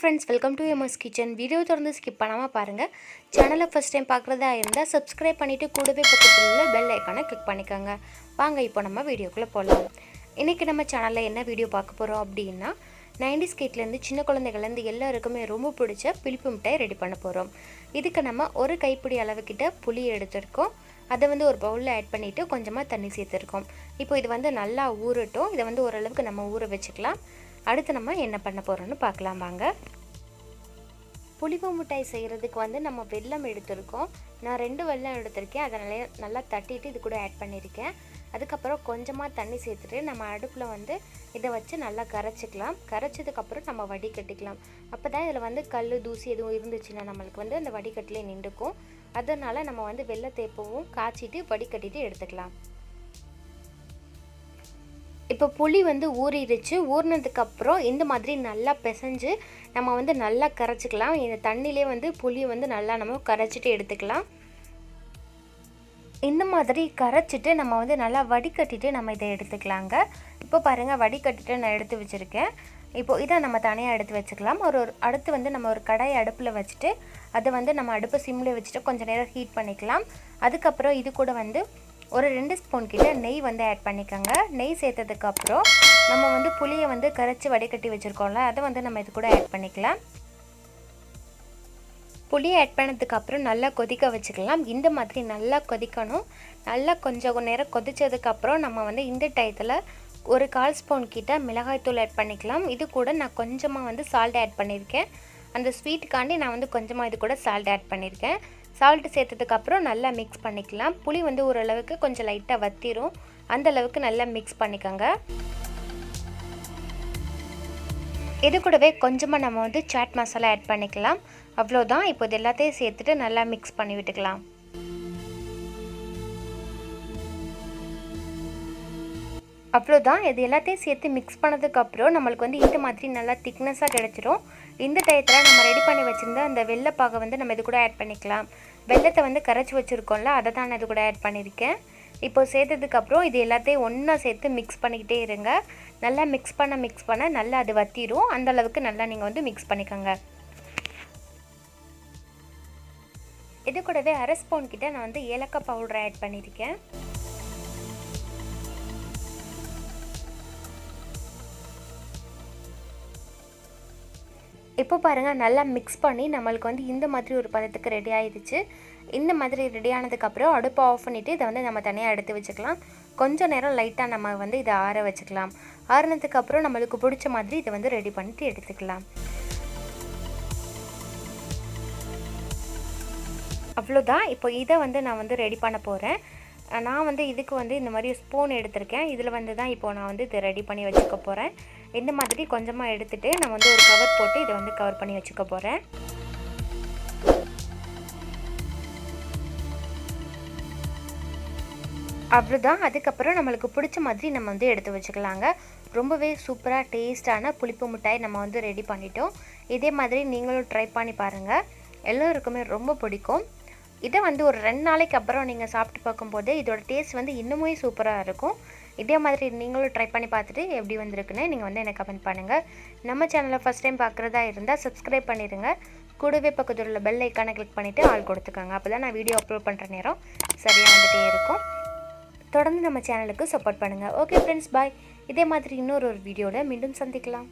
friends, welcome to Emma's Kitchen. Video தொடர்ந்து skip பண்ணாம பாருங்க. சேனலை ஃபர்ஸ்ட் டைம் பார்க்குறதா இருந்தா Subscribe பண்ணிட்டு கூடவே பக்கத்துல உள்ள பெல் ஐகானை கிளிக் பண்ணிக்கோங்க. வாங்க இப்போ நம்ம வீடியோக்குள்ள போலாம். இன்னைக்கு நம்ம சேனல்ல என்ன வீடியோ பார்க்க போறோம் அப்படினா 90's கிட்ல இருந்து சின்ன குழந்தைகள்ல இருந்து எல்லாருக்குமே ரொம்ப பிடிச்ச புளிப்பு மிட்டாய் ரெடி பண்ண போறோம். இதுக்கு நம்ம ஒரு கைப்பிடி அளவு கிட்ட புளி எடுத்துர்க்கோம். அதை ஒரு பவுல்ல ஆட் பண்ணிட்டு கொஞ்சமா தண்ணி சேர்த்துர்க்கோம். இப்போ இது நல்லா ஊறட்டும். இத ஓரளவுக்கு நம்ம ஊற வெச்சுக்கலாம். அடுத்து நம்ம என்ன பண்ண போறோம்னு பார்க்கலாம் வாங்க. புளிப்பு மிட்டாய் செய்யிறதுக்கு நம்ம வெல்லம் எடுத்துர்க்கோம். நான் 2 வெல்லம் எடுத்துர்க்கேன். அத நல்லா தட்டிட்டு இது கூட ஆட் பண்ணிருக்கேன். அதுக்கு அப்புறம் கொஞ்சமா தண்ணி சேர்த்துட்டு நம்ம அடுப்புல இத வச்சு நல்லா கரைச்சுக்கலாம். கரைச்சதுக்கு அப்புறம் நம்ம வடிகட்டிக்கலாம். அப்பதான் இதுல கல்லு தூசி எதுவும் இருந்துச்சுனா நமக்கு அந்த வடிகட்டிலே நின்னுக்கும். அதனால நம்ம வெல்லத்தை எப்பவும் காய்ச்சிட்டு வடிகட்டிட்டு எடுத்துக்கலாம். இப்போ புளி ஊறிடுச்சு. ஊறினதுக்கு அப்புறம் இந்த மாதிரி நல்லா பிசைஞ்சு நம்ம நல்லா கரைச்சிக்கலாம். இந்த தண்ணியிலே புளி நல்லா நம்ம கரைச்சிட்டு எடுத்துக்கலாம். இந்த மாதிரி கரைச்சிட்டு நம்ம நல்லா வடிகட்டிட்டு நம்ம இதை எடுத்துக்கலாங்க. இப்போ பாருங்க வடிகட்டிட்டு நான் எடுத்து வச்சிருக்கேன். இப்போ இதை நம்ம தனியா எடுத்து வச்சுக்கலாம். அடுத்து நம்ம ஒரு கடாய் அடுப்புல வச்சிட்டு அதை நம்ம அடுப்பு சிம்ல வச்சிட்டு கொஞ்ச நேரம் ஹீட் பண்ணிக்கலாம். அதுக்கு அப்புறம் இது கூட ஒரு 2 ஸ்பூன் கிட்ட நெய் ஆட் பண்ணிக்கங்க. நெய் சேர்த்ததுக்கு அப்புறம் நம்ம புளியை கரைச்சி வடிகட்டி வச்சிருக்கோம்ல அதை நம்ம இது கூட ஆட் பண்ணிக்கலாம். புளியை ஆட் பண்ணதுக்கு அப்புறம் நல்லா கொதிக்க வச்சுக்கலாம். இந்த மாதிரி நல்லா கொதிக்கணும். நல்லா கொஞ்சம் நேரம் கொதிச்சதுக்கு அப்புறம் நம்ம இந்த டயத்துல ஒரு 1/4 ஸ்பூன் கிட்ட மிளகாய் தூள் ஆட் பண்ணிக்கலாம். இது கூட நான் கொஞ்சமா சால்ட் ஆட் பண்ணிருக்கேன். அந்த ஸ்வீட்காண்டி நான் கொஞ்சமா இது கூட சால்ட் ஆட் பண்ணிருக்கேன். சால்ட் சேர்த்ததுக்கு அப்புறம் நல்லா mix பண்ணிக்கலாம். புளி ஓரளவுக்கு கொஞ்சம் லைட்டா வத்திரும். அந்த அளவுக்கு நல்லா mix பண்ணிக்கங்க. இது கூடவே கொஞ்சமா நம்ம சாட் மசாலா ஆட் பண்ணிக்கலாம். அவ்வளவுதான். இப்போ இது எல்லாத்தையும் சேர்த்துட்டு நல்லா mix பண்ணி விட்டுக்கலாம். அவ்வளவுதான். இது எல்லாத்தையும் சேர்த்து mix பண்ணதுக்கு அப்புறம் நமக்கு இந்த மாதிரி நல்லா திக்னஸா கிடைச்சிரும். இந்த டயத்துல நம்ம ரெடி பண்ணி வச்சிருந்த அந்த வெல்ல பாக நம்ம இது கூட ஆட் பண்ணிக்கலாம். வெல்லத்தை கரைச்சு வச்சிருக்கோம்ல அதை தான் நான் இது கூட ஆட் பண்ணிருக்கேன். இப்போ சேர்த்ததுக்கு அப்புறம் இது எல்லாத்தையும் ஒண்ணா சேர்த்து mix பண்ணிக்கிட்டே இருங்க. நல்லா mix பண்ண நல்லா அது வத்திரும். அந்த அளவுக்கு நல்லா நீங்க mix பண்ணிக்கங்க. இது கூடவே 1/2 ஸ்பூன் கிட்ட நான் ஏலக்காய் பவுடர் ஆட் பண்ணிருக்கேன். இப்போ பாருங்க நல்லா mix பண்ணி நமக்கு இந்த மாதிரி ஒரு பதத்துக்கு ரெடி ஆயிடுச்சு. இந்த மாதிரி ரெடி ஆனதுக்கு அப்புறம் அடுப்பை ஆஃப் பண்ணிட்டு இத நம்ம தனியா எடுத்து வச்சுக்கலாம். கொஞ்ச நேரம் லைட்டா நம்ம இத ஆற வச்சுக்கலாம். ஆறுனதுக்கு அப்புறம் நமக்கு பிடிச்ச மாதிரி இத ரெடி பண்ணிட்டு எடுத்துக்கலாம். அவ்வளவுதான். இப்போ இத நான் ரெடி பண்ண போறேன். நான் இதுக்கு இந்த மாதிரி ஸ்பூன் எடுத்துர்க்கேன். இதுல தான் இப்போ நான் இத ரெடி பண்ணி வச்சுக்க போறேன். இந்த மாதிரி கொஞ்சமா எடுத்துட்டு நான் ஒரு கவர் போட்டு இத கவர் பண்ணி வச்சுக்க போறேன். அவ்வளவுதான். அதுக்கு அப்புறம் நமக்கு பிடிச்ச மாதிரி நம்ம எடுத்து வச்சுக்கலாங்க. ரொம்பவே சூப்பரா டேஸ்டான புளிப்பு மிட்டாய் நம்ம ரெடி பண்ணிட்டோம். இதே மாதிரி நீங்களும் ட்ரை பண்ணி பாருங்க. எல்லாருக்குமே ரொம்ப பிடிக்கும். இத ஒரு 2 நாளைக்கு அப்புறம் நீங்க சாப்பிட்டு பாக்கும்போது இதோட டேஸ்ட் இன்னுமே சூப்பரா இருக்கும். இதே மாதிரி நீங்களும் ட்ரை பண்ணி பார்த்துட்டு எப்படி வந்திருக்குன்னு நீங்க எனக்கு கமெண்ட் பண்ணுங்க. நம்ம சேனலை ஃபர்ஸ்ட் டைம் பார்க்கறதா இருந்தா Subscribe பண்ணிருங்க. கூடவே பக்கத்துல உள்ள பெல் ஐகானை கிளிக் பண்ணிட்டு ஆல் கொடுத்துக்கங்க. அப்பதான் நான் வீடியோ அப்லோட் பண்ற நேரம் சரியா வந்துட்டே இருக்கும். தொடர்ந்து நம்ம சேனலுக்கு சப்போர்ட் பண்ணுங்க. Okay friends, bye. இதே மாதிரி இன்னொரு வீடியோல மீண்டும் சந்திக்கலாம்.